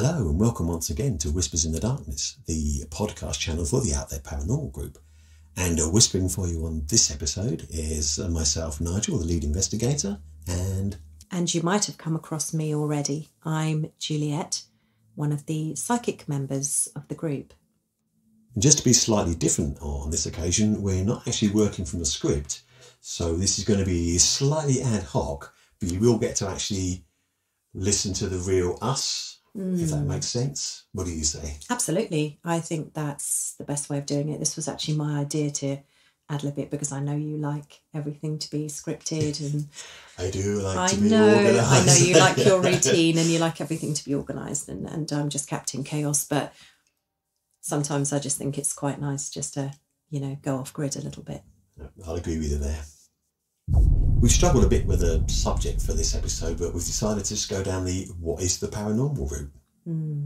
Hello and welcome once again to Whispers in the Darkness, the podcast channel for the Out There Paranormal group. And whispering for you on this episode is myself, Nigel, the lead investigator, and you might have come across me already. I'm Juliette, one of the psychic members of the group. Just to be slightly different on this occasion, we're not actually working from a script, so this is going to be slightly ad hoc, but you will get to actually listen to the real us. If that makes sense. What do you say? Absolutely. I think that's the best way of doing it. This was actually my idea to ad-lib it because I know you like everything to be scripted. And I do like to be organised. I know you like your routine and you like everything to be organised and I'm just Captain Chaos. But sometimes I just think it's quite nice just to, go off grid a little bit. I'll agree with you there. We've struggled a bit with a subject for this episode, but we've decided to just go down the what is the paranormal route.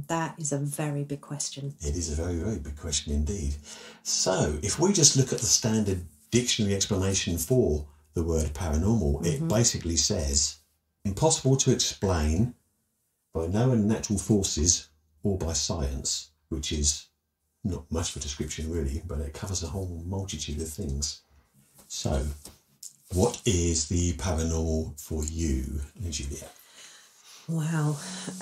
That is a very big question. It is a very, very big question indeed. So if we just look at the standard dictionary explanation for the word paranormal, it basically says, impossible to explain by known natural forces or by science, which is not much of a description really, but it covers a whole multitude of things. So, what is the paranormal for you, Juliette? Wow.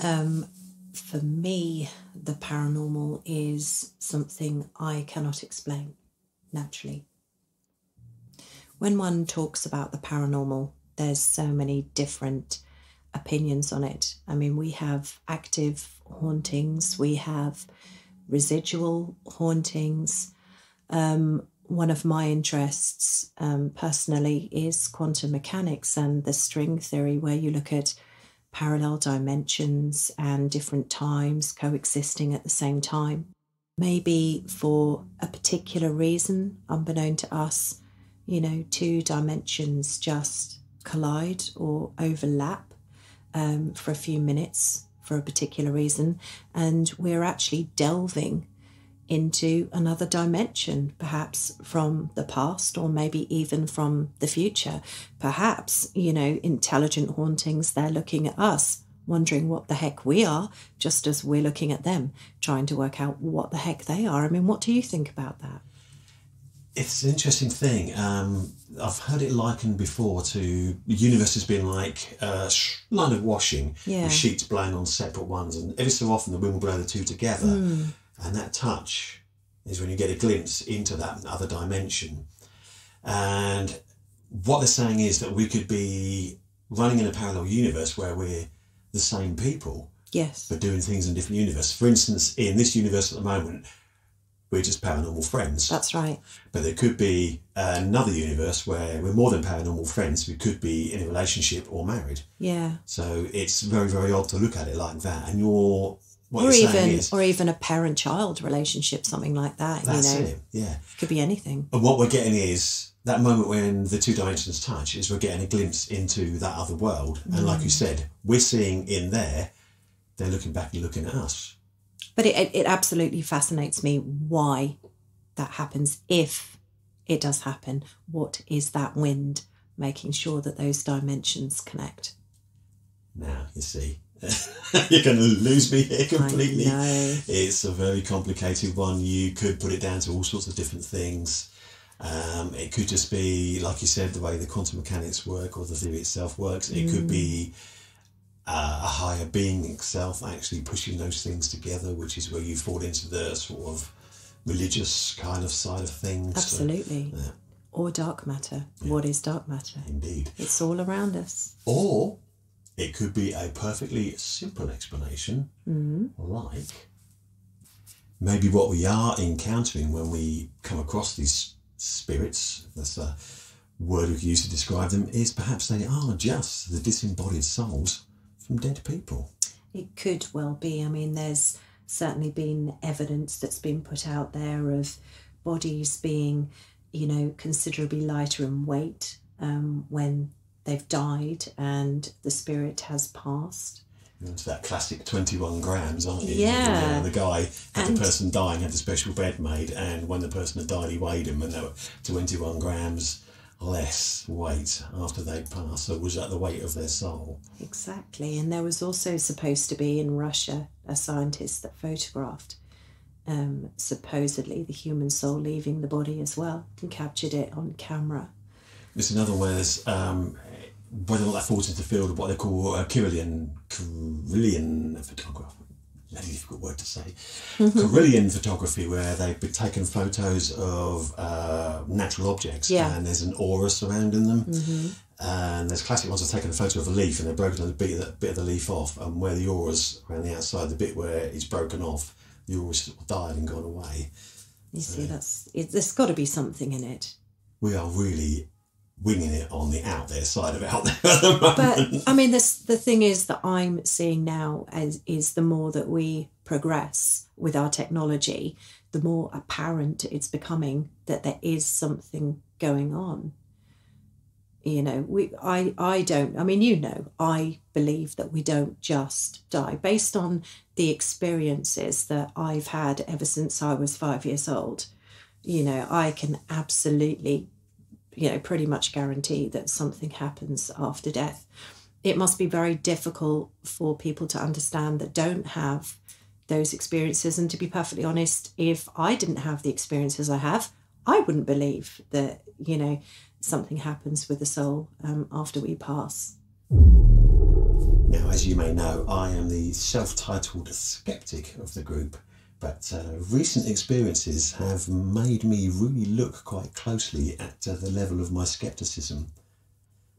For me, the paranormal is something I cannot explain naturally. When one talks about the paranormal, there's so many different opinions on it. I mean, we have active hauntings, we have residual hauntings. One of my interests personally is quantum mechanics and the string theory, where you look at parallel dimensions and different times coexisting at the same time. Maybe for a particular reason, unbeknown to us, two dimensions just collide or overlap for a few minutes for a particular reason, and we're actually delving into another dimension, perhaps from the past or maybe even from the future. Perhaps, intelligent hauntings, they're looking at us, wondering what the heck we are, just as we're looking at them, trying to work out what the heck they are. I mean, what do you think about that? It's an interesting thing. I've heard it likened before to the universe has been like a line of washing, with sheets blowing on separate ones, and every so often the wind will blow the two together. And that touch is when you get a glimpse into that other dimension. And what they're saying is that we could be running in a parallel universe where we're the same people, yes, but doing things in different universe. For instance, in this universe at the moment, we're just paranormal friends. That's right. But there could be another universe where we're more than paranormal friends. We could be in a relationship or married. Yeah. So it's very, very odd to look at it like that. And or even a parent-child relationship, something like that. That's it, yeah. Could be anything. And what we're getting is that moment when the two dimensions touch is we're getting a glimpse into that other world. And like you said, we're seeing in there, they're looking back and looking at us. But it absolutely fascinates me why that happens, if it does happen. What is that wind making sure that those dimensions connect? Now, you see. You're going to lose me here completely. I know. It's a very complicated one. You could put it down to all sorts of different things. It could just be, like you said, the way the quantum mechanics work or the theory itself works. It could be a higher being itself actually pushing those things together, which is where you fall into the sort of religious kind of side of things. Absolutely. So, or dark matter. Yeah. What is dark matter? Indeed. It's all around us. Or it could be a perfectly simple explanation, like maybe what we are encountering when we come across these spirits, that's a word we can use to describe them, is perhaps they are just the disembodied souls from dead people. It could well be. I mean, there's certainly been evidence that's been put out there of bodies being, considerably lighter in weight when they've died and the spirit has passed. It's that classic 21 grams, aren't you? Yeah. The guy had the person dying, had the special bed made, and when the person had died, he weighed him, and they were 21 grams less weight after they passed, or was that the weight of their soul? Exactly. And there was also supposed to be in Russia a scientist that photographed supposedly the human soul leaving the body as well and captured it on camera. It's another way there's whether or not that falls into the field of what they call Carillion photography. That's a difficult word to say. Carillion photography, where they've been taking photos of natural objects, and there's an aura surrounding them. And there's classic ones of taking a photo of a leaf and they've broken a bit of the leaf off, and where the aura's around the outside, the bit where it's broken off, the aura's died and gone away. You see, there's got to be something in it. We are really winging it on the out there side of out there at the moment. But I mean, the thing is that I'm seeing now is the more that we progress with our technology, the more apparent it's becoming that there is something going on. You know, I believe that we don't just die based on the experiences that I've had ever since I was 5 years old. You know, I can absolutely, pretty much guarantee that something happens after death. It must be very difficult for people to understand that don't have those experiences. And to be perfectly honest, if I didn't have the experiences I have, I wouldn't believe that, something happens with the soul after we pass. Now, as you may know, I am the self-titled skeptic of the group, but recent experiences have made me really look quite closely at the level of my scepticism,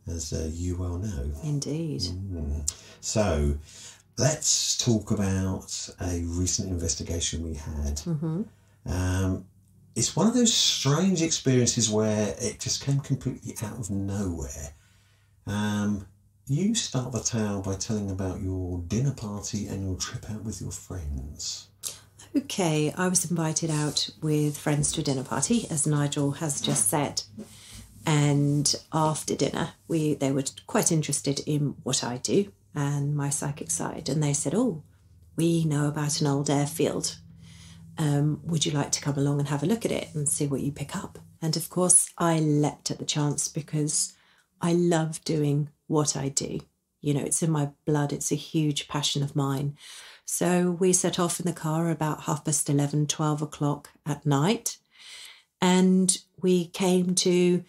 as you well know. Indeed. So, let's talk about a recent investigation we had. It's one of those strange experiences where it just came completely out of nowhere. You start the tale by telling about your dinner party and your trip out with your friends. Okay, I was invited out with friends to a dinner party, as Nigel has just said. And after dinner, they were quite interested in what I do and my psychic side. And they said, we know about an old airfield. Would you like to come along and have a look at it and see what you pick up? And of course, I leapt at the chance because I love doing what I do. It's in my blood. It's a huge passion of mine. So we set off in the car about 11:30, 12 o'clock at night. And we came to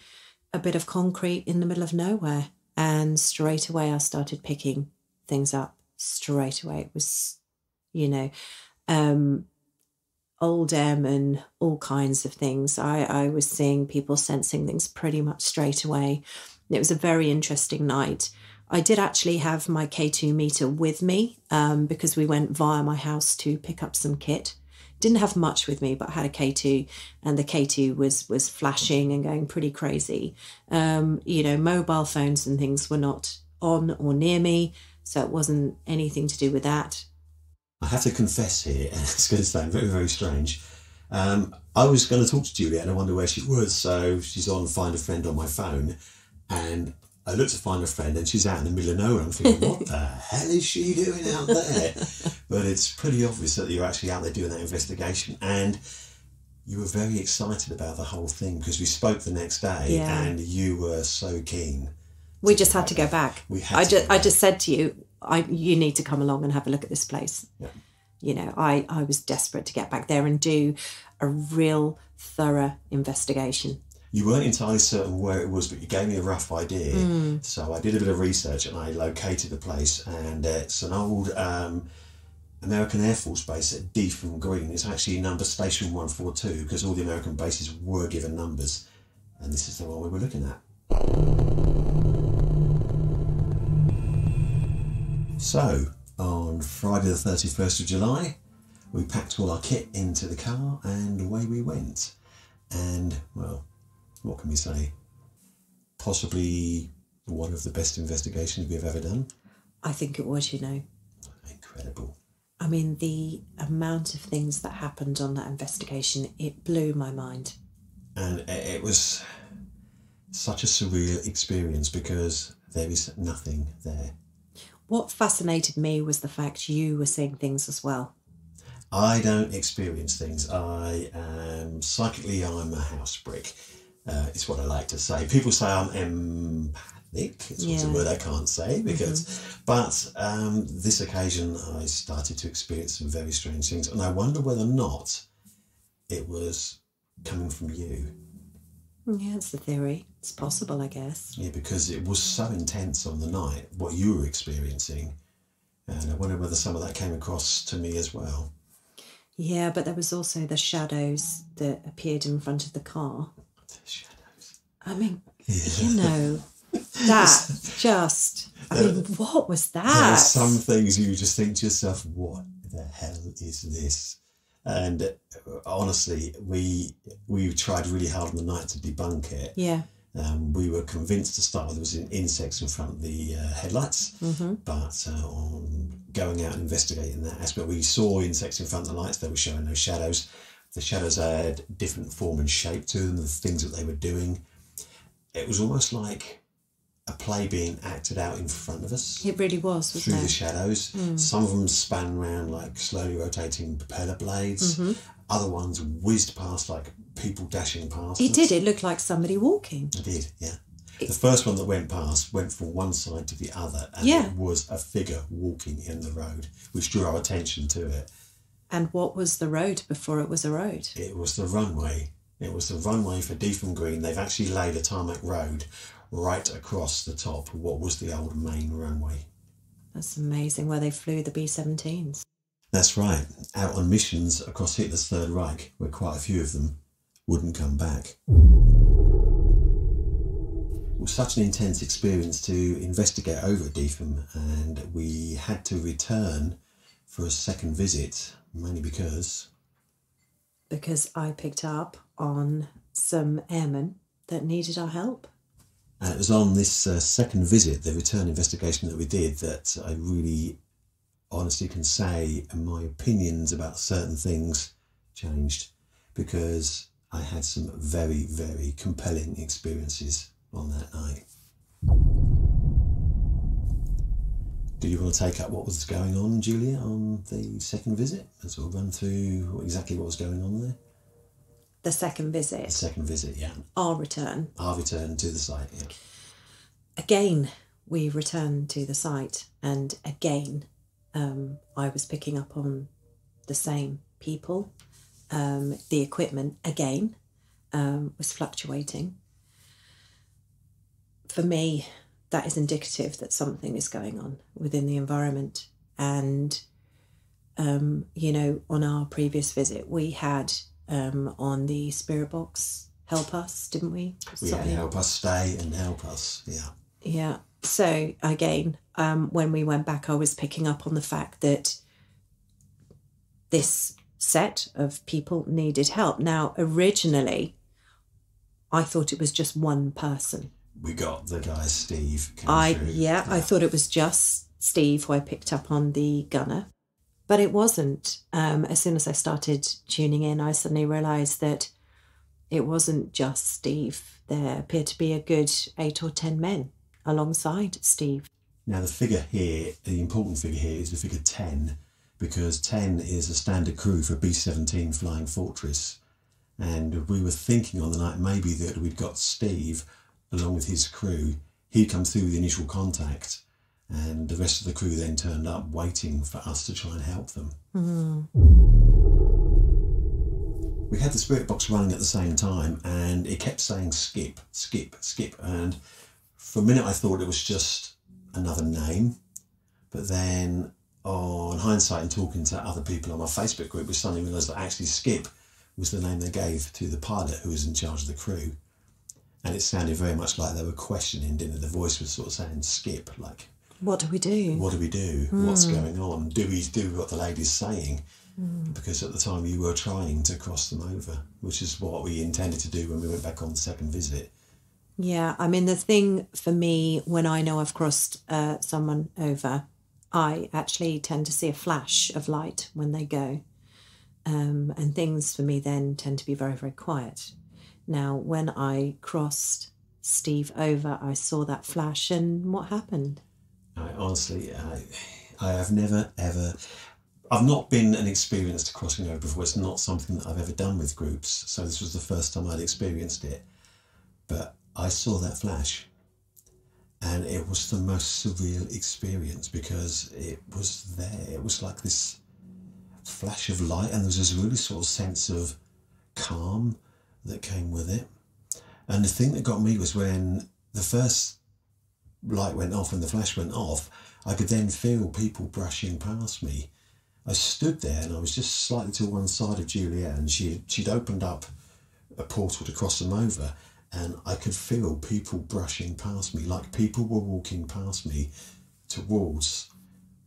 a bit of concrete in the middle of nowhere. And straight away, I started picking things up. Straight away. It was, old airmen, all kinds of things. I was seeing people sensing things pretty much straight away. It was a very interesting night. I did actually have my K2 meter with me because we went via my house to pick up some kit. Didn't have much with me, but I had a K2, and the K2 was flashing and going pretty crazy. Mobile phones and things were not on or near me, so it wasn't anything to do with that. I have to confess here, and it's going to sound very, very strange. I was going to talk to Juliette and I wonder where she was, so she's on Find a Friend on my phone, and I looked to Find a Friend and she's out in the middle of nowhere. I'm thinking, what the hell is she doing out there? But it's pretty obvious that you're actually out there doing that investigation, and you were very excited about the whole thing because we spoke the next day and you were so keen. We just had to go back. I just said to you, you need to come along and have a look at this place. Yeah. I was desperate to get back there and do a real thorough investigation. You weren't entirely certain where it was, but you gave me a rough idea. So I did a bit of research and I located the place, and it's an old American Air Force base at Deetham Green. It's actually number Station 142 because all the American bases were given numbers, and this is the one we were looking at. So, on Friday the 31st of July, we packed all our kit into the car and away we went. And, well, what can we say? Possibly one of the best investigations we've ever done. I think it was, Incredible. I mean, the amount of things that happened on that investigation, it blew my mind. And it was such a surreal experience because there is nothing there. What fascinated me was the fact you were seeing things as well. I don't experience things. I am psychically, I'm a house brick. It's what I like to say. People say I'm empathic. It's a word I can't say because, but this occasion I started to experience some very strange things, and I wonder whether or not it was coming from you. Yeah, it's the theory. It's possible, I guess. Yeah, because it was so intense on the night, what you were experiencing, and I wonder whether some of that came across to me as well. Yeah, but there was also the shadows that appeared in front of the car. The shadows. I mean, you know, that just, I mean, what was that? There are some things you just think to yourself, what the hell is this? And honestly, we tried really hard on the night to debunk it. Yeah. We were convinced to start with there was insects in front of the headlights, but on going out and investigating that aspect, we saw insects in front of the lights. They were showing no shadows. The shadows had different form and shape to them, the things that they were doing. It was almost like a play being acted out in front of us. It really was, wasn't it? Through the shadows. Some of them span around like slowly rotating propeller blades. Other ones whizzed past like people dashing past us. It did. It looked like somebody walking. It did, yeah. The first one that went past went from one side to the other, and it was a figure walking in the road, which drew our attention to it. And what was the road before it was a road? It was the runway. It was the runway for Deetham Green. They've actually laid a tarmac road right across the top of what was the old main runway. That's amazing, where they flew the B-17s. That's right, out on missions across Hitler's Third Reich, where quite a few of them wouldn't come back. It was such an intense experience to investigate over at Deetham, and we had to return for a second visit, mainly because... Because I picked up on some airmen that needed our help. And it was on this second visit, the return investigation that we did, that I really honestly can say my opinions about certain things changed, because I had some very, very compelling experiences on that night. Do you want to take up what was going on, Julia, on the second visit? And sort of run through exactly what was going on there? The second visit? The second visit, yeah. Our return. Our return to the site, yeah. Again, we returned to the site, and again, I was picking up on the same people. The equipment, again, was fluctuating. For me, that is indicative that something is going on within the environment. And, you know, on our previous visit, we had on the spirit box help us, didn't we? We had help us stay and help us, yeah. Yeah. So, again, when we went back, I was picking up on the fact that this set of people needed help. Now, originally, I thought it was just one person. We got the guy Steve. I thought it was just Steve who I picked up on the gunner, but it wasn't. As soon as I started tuning in, I suddenly realised that it wasn't just Steve. There appeared to be a good 8 or 10 men alongside Steve. Now the figure here, the important figure here is the figure 10, because 10 is a standard crew for B-17 Flying Fortress, and we were thinking on the night maybe that we'd got Steve along with his crew. He'd come through the initial contact, and the rest of the crew then turned up waiting for us to try and help them. We had the spirit box running at the same time, and it kept saying skip, skip, skip, and for a minute I thought it was just another name, but then on hindsight and talking to other people on my Facebook group, we suddenly realised that actually Skip was the name they gave to the pilot who was in charge of the crew. And it sounded very much like they were questioning, didn't it? The voice was sort of saying, Skip, like... What do we do? What do we do? What's going on? Do we do what the lady's saying? Because at the time you were trying to cross them over, which is what we intended to do when we went back on the second visit. Yeah, I mean, the thing for me, when I know I've crossed someone over, I actually tend to see a flash of light when they go. And things for me then tend to be very, very quiet. Now, when I crossed Steve over, I saw that flash, and what happened? I have never, ever... I've not been an experienced crossing over before. It's not something that I've ever done with groups, so this was the first time I'd experienced it. But I saw that flash, and it was the most surreal experience because it was there. It was like this flash of light, and there was this really sort of sense of calm that came with it. And the thing that got me was when the first light went off and the flash went off, I could then feel people brushing past me. I stood there and I was just slightly to one side of Juliette, and she'd opened up a portal to cross them over, and I could feel people brushing past me, like people were walking past me towards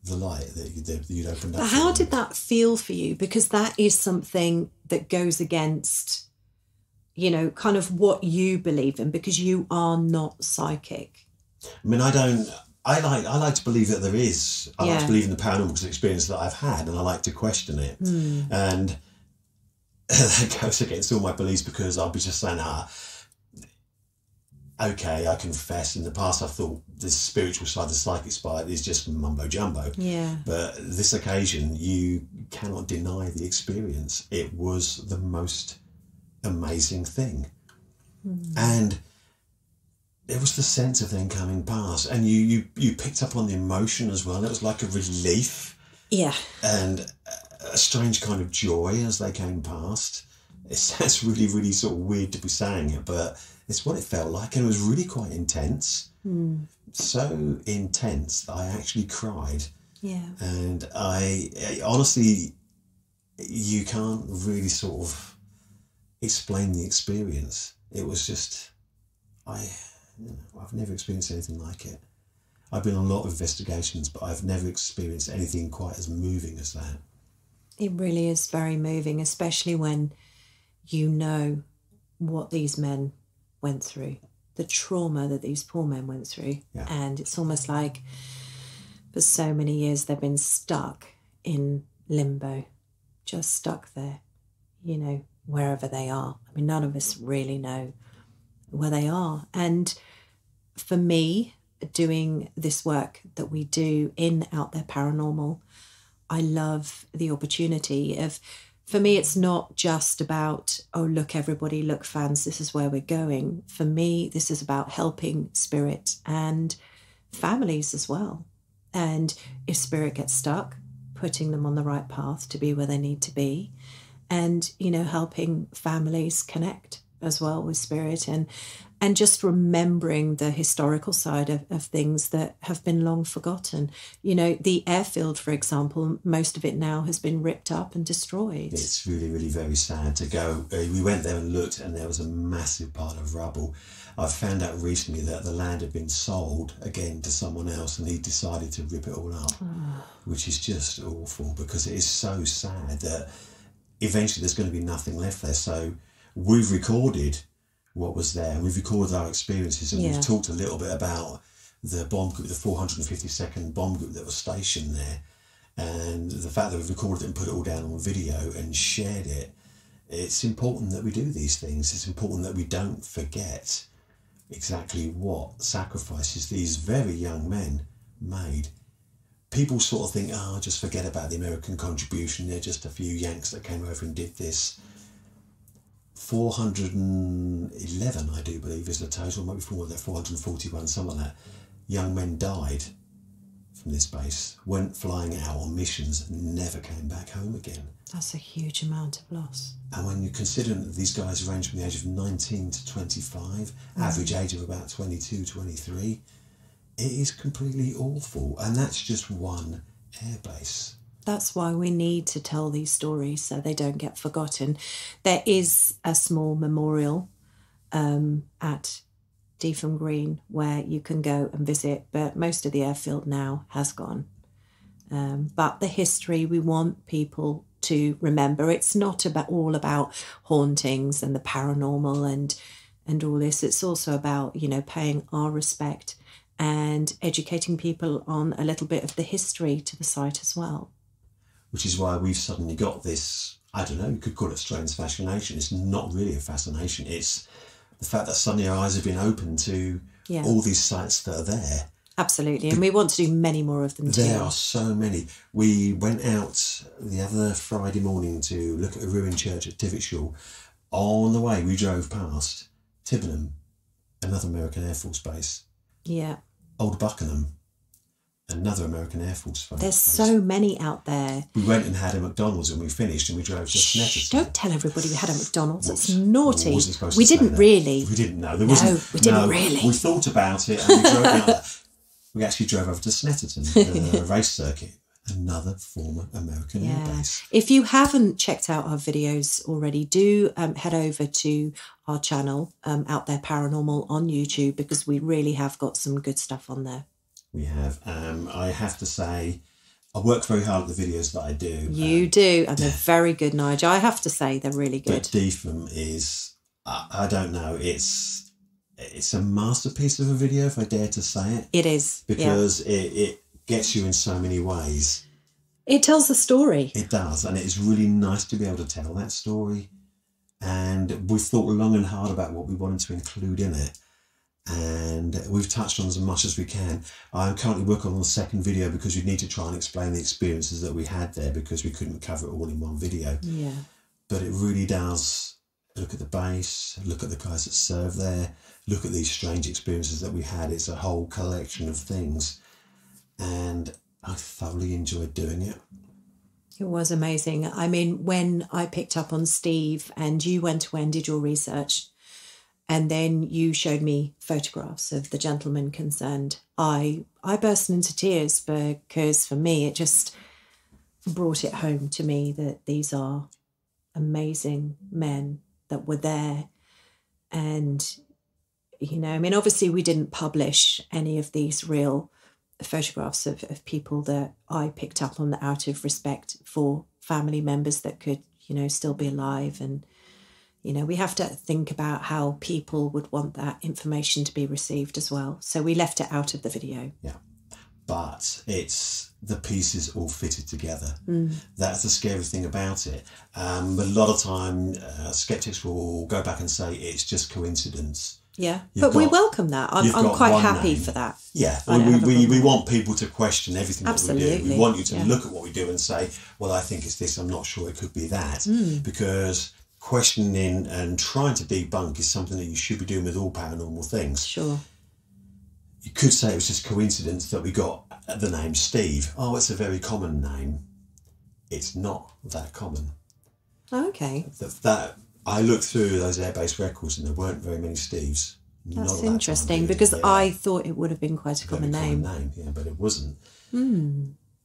the light that you'd opened up. But how did that feel for you? Because that is something that goes against, you know, kind of what you believe in, because you are not psychic. I mean, I like to believe that there is. I like to believe in the paranormal because of the experience that I've had, and I like to question it. And that goes against all my beliefs, because I'll be just saying, okay, I confess, in the past I've thought the spiritual side, the psychic side is just mumbo jumbo. Yeah. But this occasion, you cannot deny the experience. It was the most amazing thing. And it was the sense of them coming past, and you picked up on the emotion as well. It was like a relief. Yeah. And a strange kind of joy as they came past. It sounds really, really sort of weird to be saying it, but it's what it felt like, and it was really quite intense. So intense that I actually cried. Yeah. And I honestly, you can't really sort of explain the experience. It was just, I've never experienced anything like it. I've been on a lot of investigations, but I've never experienced anything quite as moving as that. It really is very moving, especially when you know what these men went through, the trauma that these poor men went through. Yeah. And it's almost like for so many years they've been stuck in limbo, just stuck there, you know, wherever they are. I mean, none of us really know where they are. And for me, doing this work that we do in Out There Paranormal, I love the opportunity of, for me, it's not just about, oh, look, everybody, look, fans, this is where we're going. For me, this is about helping spirit and families as well. And if spirit gets stuck, putting them on the right path to be where they need to be, and, you know, helping families connect as well with spirit, and just remembering the historical side of things that have been long forgotten. You know, the Airfield, for example, most of it now has been ripped up and destroyed. It's really, really very sad to go. We went there and looked, and there was a massive pile of rubble. I've found out recently that the land had been sold again to someone else, and he decided to rip it all up, which is just awful, because it is so sad that eventually there's going to be nothing left there. So we've recorded what was there, and we've recorded our experiences, and we've talked a little bit about the bomb group, the 452nd bomb group that was stationed there, and the fact that we've recorded it and put it all down on video and shared it. It's important that we do these things. It's important that we don't forget exactly what sacrifices these very young men made. People sort of think, just forget about the American contribution. They're just a few Yanks that came over and did this. 411, I do believe, is the total. Maybe 441, something like that. Young men died from this base, went flying out on missions, and never came back home again. That's a huge amount of loss. And when you consider that these guys range from the age of 19 to 25, average age of about 22, 23, it is completely awful. And that's just one airbase. That's why we need to tell these stories so they don't get forgotten. There is a small memorial at Deetham Green where you can go and visit, but most of the airfield now has gone. But the history, we want people to remember. It's not all about hauntings and the paranormal and all this. It's also about, you know, paying our respect and educating people on a little bit of the history to the site as well. Which is why we've suddenly got this, I don't know, you could call it strange fascination. It's not really a fascination. It's the fact that suddenly our eyes have been opened to all these sites that are there. Absolutely, and we want to do many more of them too. There are so many. We went out the other Friday morning to look at a ruined church at Tivitshaw. On the way, we drove past Tibenham, another American Air Force base. Yeah. Old Buckingham, another American Air Force base. There's so many out there. We went and had a McDonald's and we finished and we drove to Snetterton. Don't tell everybody we had a McDonald's. It's naughty. Wasn't supposed We to say didn't that. really. We didn't know. We didn't really. We thought about it and we drove out. We actually drove over to Snetterton, a race circuit. Another former American air base. If you haven't checked out our videos already, do head over to our channel, Out There Paranormal on YouTube, because we really have got some good stuff on there. We have. I have to say, I work very hard at the videos that I do. You do, and they're very good, Nigel. I have to say, they're really good. But DFM is, I don't know, it's a masterpiece of a video, if I dare to say it. It is. Because it gets you in so many ways. It tells the story. It does, and it's really nice to be able to tell that story. And we've thought long and hard about what we wanted to include in it. And we've touched on as much as we can. I'm currently working on the second video because we need to try and explain the experiences that we had there because we couldn't cover it all in one video. Yeah. But it really does look at the base, look at the guys that serve there, look at these strange experiences that we had. It's a whole collection of things. And I thoroughly enjoyed doing it. It was amazing. I mean, when I picked up on Steve and you went away and did your research, and then you showed me photographs of the gentleman concerned, I burst into tears because for me, it just brought it home to me that these are amazing men that were there. And, you know, I mean, obviously we didn't publish any of these real photographs of people that I picked up on out of respect for family members that could, you know, still be alive. And, you know, we have to think about how people would want that information to be received as well. So we left it out of the video. Yeah. But it's the pieces all fitted together. That's the scary thing about it. A lot of time, skeptics will go back and say it's just coincidence. Yeah, but we welcome that. I'm quite happy for that. Yeah, we want people to question everything that we do. We want you to look at what we do and say, well, I think it's this, I'm not sure, it could be that. Because questioning and trying to debunk is something that you should be doing with all paranormal things. Sure. You could say it was just coincidence that we got the name Steve. Oh, it's a very common name. It's not that common. Okay. That I looked through those airbase records and there weren't very many Steves. That's interesting because I thought it would have been quite a common name. Yeah, but it wasn't.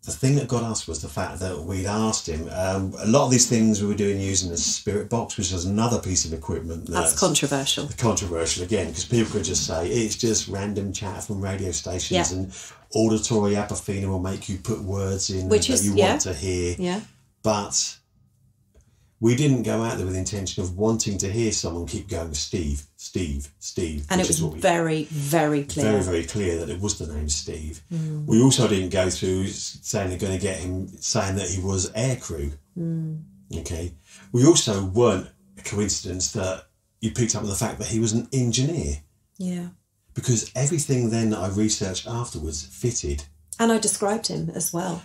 The thing that got us was the fact that we'd asked him. A lot of these things we were doing using a spirit box, which was another piece of equipment. That's controversial. Controversial again, because people could just say it's just random chat from radio stations and auditory apophenia will make you put words in that you want to hear. Yeah. But we didn't go out there with the intention of wanting to hear someone keep going, Steve, Steve, Steve. And it was very, very clear. Very, very clear that it was the name Steve. We also didn't go through saying they're going to get him, saying that he was aircrew. Okay. We also weren't a coincidence that you picked up on the fact that he was an engineer. Yeah. Because everything then that I researched afterwards fitted. And I described him as well.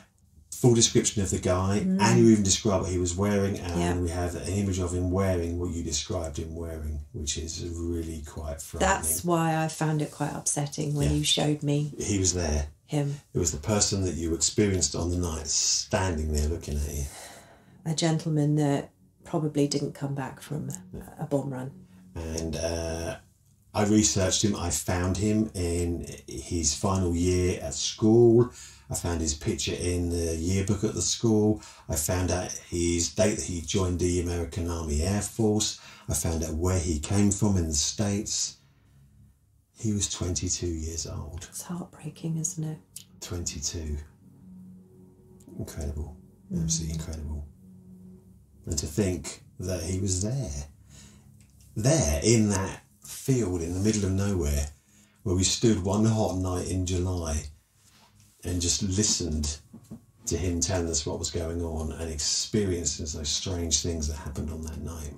Full description of the guy, and you even describe what he was wearing, and we have an image of him wearing what you described him wearing, which is really quite frightening. That's why I found it quite upsetting when you showed me. He was there. Him. It was the person that you experienced on the night standing there looking at you. A gentleman that probably didn't come back from a bomb run. And I researched him. I found him in his final year at school. I found his picture in the yearbook at the school. I found out his date that he joined the American Army Air Force. I found out where he came from in the States. He was 22 years old. It's heartbreaking, isn't it? 22. Incredible. Absolutely incredible. And to think that he was there in that field in the middle of nowhere where we stood one hot night in July and just listened to him telling us what was going on and experiencing those strange things that happened on that night.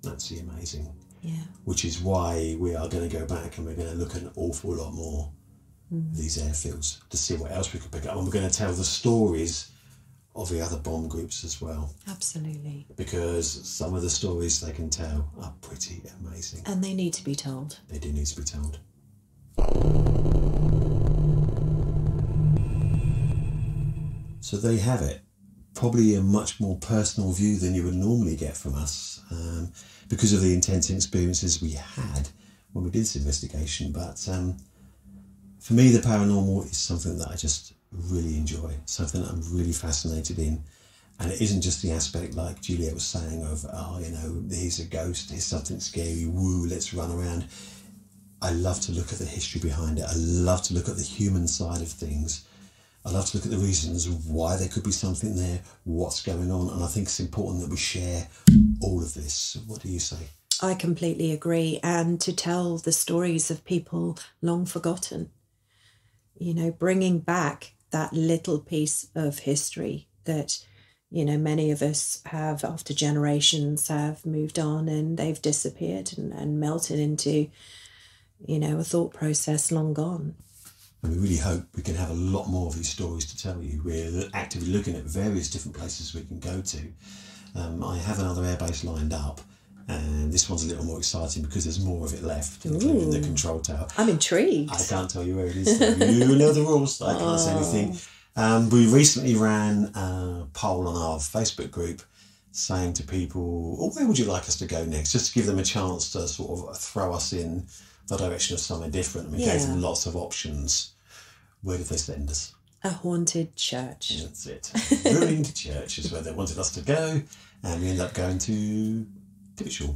Absolutely amazing. Yeah. Which is why we are going to go back and we're going to look at an awful lot more of these airfields to see what else we could pick up. And we're going to tell the stories of the other bomb groups as well. Absolutely. Because some of the stories they can tell are pretty amazing. And they need to be told. They do need to be told. So there you have it. Probably a much more personal view than you would normally get from us, because of the intense experiences we had when we did this investigation. But for me, the paranormal is something that I just really enjoy, something that I'm really fascinated in. And it isn't just the aspect, like Juliette was saying, of, oh, you know, here's a ghost, here's something scary, woo, let's run around. I love to look at the history behind it. I love to look at the human side of things. I love to look at the reasons why there could be something there, what's going on. And I think it's important that we share all of this. What do you say? I completely agree. And to tell the stories of people long forgotten, you know, bringing back that little piece of history that, you know, many of us have, after generations, have moved on and they've disappeared and melted into, you know, a thought process long gone. And we really hope we can have a lot more of these stories to tell you. We're actively looking at various different places we can go to. I have another airbase lined up, and this one's a little more exciting because there's more of it left, including the control tower. I'm intrigued. I can't tell you where it is. You know the rules. I can't say anything. We recently ran a poll on our Facebook group saying to people, oh, where would you like us to go next? Just to give them a chance to sort of throw us in the direction of something different. And we gave them lots of options. Where did they send us? A haunted church. That's it. Ruined church is where they wanted us to go. And we ended up going to Tivitshall.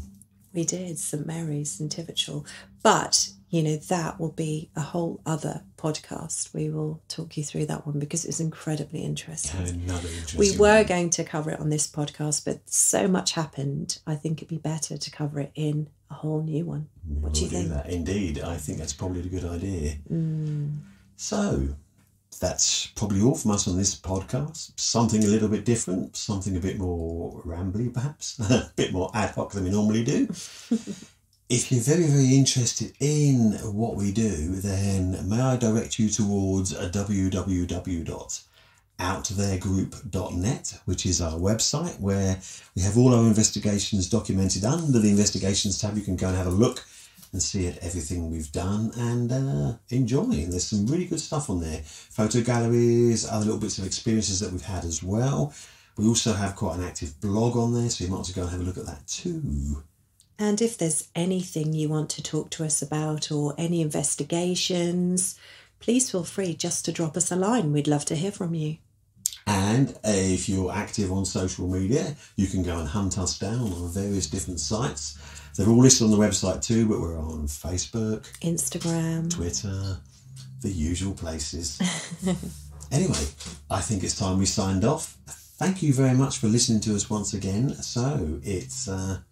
We did, St Mary's in Tivitshall. But, you know, that will be a whole other podcast. We will talk you through that one because it was incredibly interesting. Another interesting We were going to cover it on this podcast, but so much happened. I think it'd be better to cover it in a whole new one. What do you think? That. Indeed. I think that's probably a good idea. So, that's probably all from us on this podcast. Something a little bit different, something a bit more rambly perhaps, a bit more ad hoc than we normally do. If you're very, very interested in what we do, then may I direct you towards www.outtheregroup.net, which is our website where we have all our investigations documented under the investigations tab. You can go and have a look and see at everything we've done and enjoy. And there's some really good stuff on there. Photo galleries, other little bits of experiences that we've had as well. We also have quite an active blog on there, so you might want to go and have a look at that too. And if there's anything you want to talk to us about or any investigations, please feel free just to drop us a line. We'd love to hear from you. And if you're active on social media, you can go and hunt us down on various different sites. They're all listed on the website too, but we're on Facebook, Instagram, Twitter, the usual places. Anyway, I think it's time we signed off. Thank you very much for listening to us once again. So it's time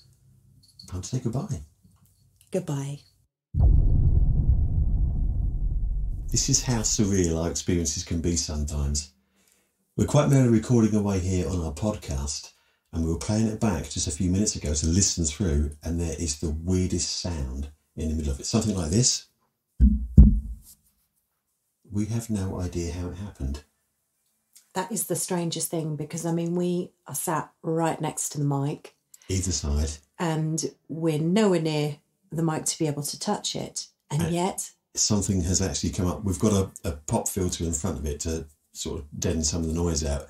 to say goodbye. Goodbye. This is how surreal our experiences can be sometimes. We're quite merely recording away here on our podcast, and we were playing it back just a few minutes ago to listen through, and there is the weirdest sound in the middle of it. Something like this. We have no idea how it happened. That is the strangest thing because, I mean, we are sat right next to the mic. Either side. And we're nowhere near the mic to be able to touch it. And yet... something has actually come up. We've got a pop filter in front of it to sort of deaden some of the noise out.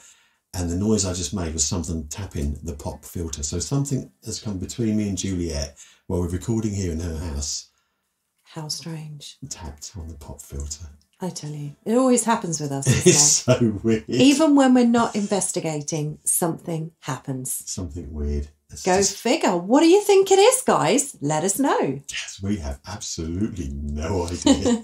And the noise I just made was something tapping the pop filter. So something has come between me and Juliette while we're recording here in her house. How strange. Tapped on the pop filter. I tell you, it always happens with us. It's so weird. Even when we're not investigating, something happens. Something weird. Go figure. What do you think it is, guys? Let us know. Yes, we have absolutely no idea.